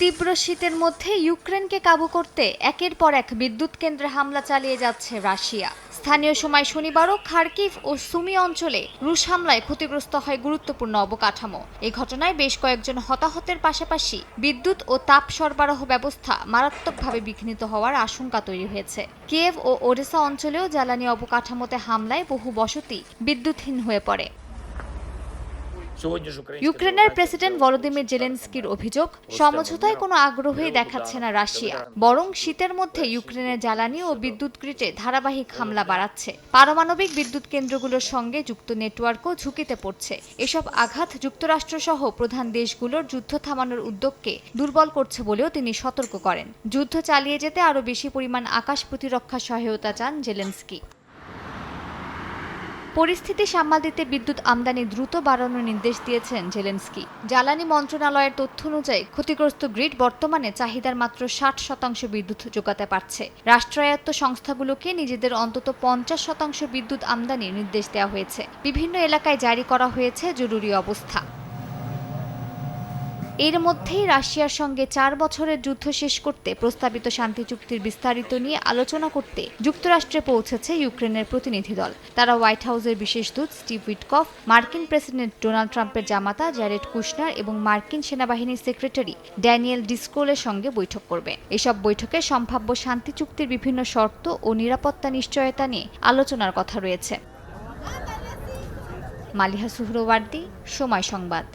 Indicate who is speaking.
Speaker 1: তীব্র শীতের মধ্যে ইউক্রেনকে কাবু করতে একের পর এক বিদ্যুৎ কেন্দ্রে হামলা চালিয়ে যাচ্ছে রাশিয়া। স্থানীয় সময় শনিবারও খার্কিভ ও সুমি অঞ্চলে রুশ হামলায় ক্ষতিগ্রস্ত হয় গুরুত্বপূর্ণ অবকাঠামো। এই ঘটনায় বেশ কয়েকজন হতাহতের পাশাপাশি বিদ্যুৎ ও তাপ সরবরাহ ব্যবস্থা মারাত্মকভাবে বিঘ্নিত হওয়ার আশঙ্কা তৈরি হয়েছে। কিয়েভ ও ওডেসা অঞ্চলেও জ্বালানি অবকাঠামোতে হামলায় বহু বসতি বিদ্যুৎহীন হয়ে পড়ে। ইউক্রেনের প্রেসিডেন্ট ভলোদিমির জেলেনস্কির অভিযোগ, সমঝোতায় কোনো আগ্রহই দেখাচ্ছে না রাশিয়া, বরং শীতের মধ্যে ইউক্রেনের জ্বালানি ও বিদ্যুৎ গ্রিডে ধারাবাহিক হামলা বাড়াচ্ছে। পারমাণবিক বিদ্যুৎ কেন্দ্রগুলোর সঙ্গে যুক্ত নেটওয়ার্কও ঝুঁকিতে পড়ছে। এসব আঘাত যুক্তরাষ্ট্রসহ প্রধান দেশগুলোর যুদ্ধ থামানোর উদ্যোগকে দুর্বল করছে বলেও তিনি সতর্ক করেন। যুদ্ধ চালিয়ে যেতে আরও বেশি পরিমাণ আকাশ প্রতিরক্ষা সহায়তা চান জেলেনস্কি। পরিস্থিতি সামাল দিতে বিদ্যুৎ আমদানি দ্রুত বাড়ানোর নির্দেশ দিয়েছেন জেলেনস্কি। জ্বালানি মন্ত্রণালয়ের তথ্য অনুযায়ী ক্ষতিগ্রস্ত গ্রিড বর্তমানে চাহিদার মাত্র 60% বিদ্যুৎ যোগাতে পারছে। রাষ্ট্রায়ত্ত সংস্থাগুলোকে নিজেদের অন্তত 50% বিদ্যুৎ আমদানির নির্দেশ দেওয়া হয়েছে। বিভিন্ন এলাকায় জারি করা হয়েছে জরুরি অবস্থা। এর মধ্যেই রাশিয়ার সঙ্গে 4 বছরের যুদ্ধ শেষ করতে প্রস্তাবিত শান্তি চুক্তির বিস্তারিত নিয়ে আলোচনা করতে যুক্তরাষ্ট্রে পৌঁছেছে ইউক্রেনের প্রতিনিধি দল। তারা হোয়াইট হাউসের বিশেষ দূত স্টিভ উইটকফ, মার্কিন প্রেসিডেন্ট ডোনাল্ড ট্রাম্পের জামাতা জ্যারেড কুশনার এবং মার্কিন সেনাবাহিনীর সেক্রেটারি ড্যানিয়েল ডিসকোলের সঙ্গে বৈঠক করবে। এসব বৈঠকে সম্ভাব্য শান্তি চুক্তির বিভিন্ন শর্ত ও নিরাপত্তা নিশ্চয়তা নিয়ে আলোচনার কথা রয়েছে। মালিহা সুহরওয়ার্দী, সময় সংবাদ।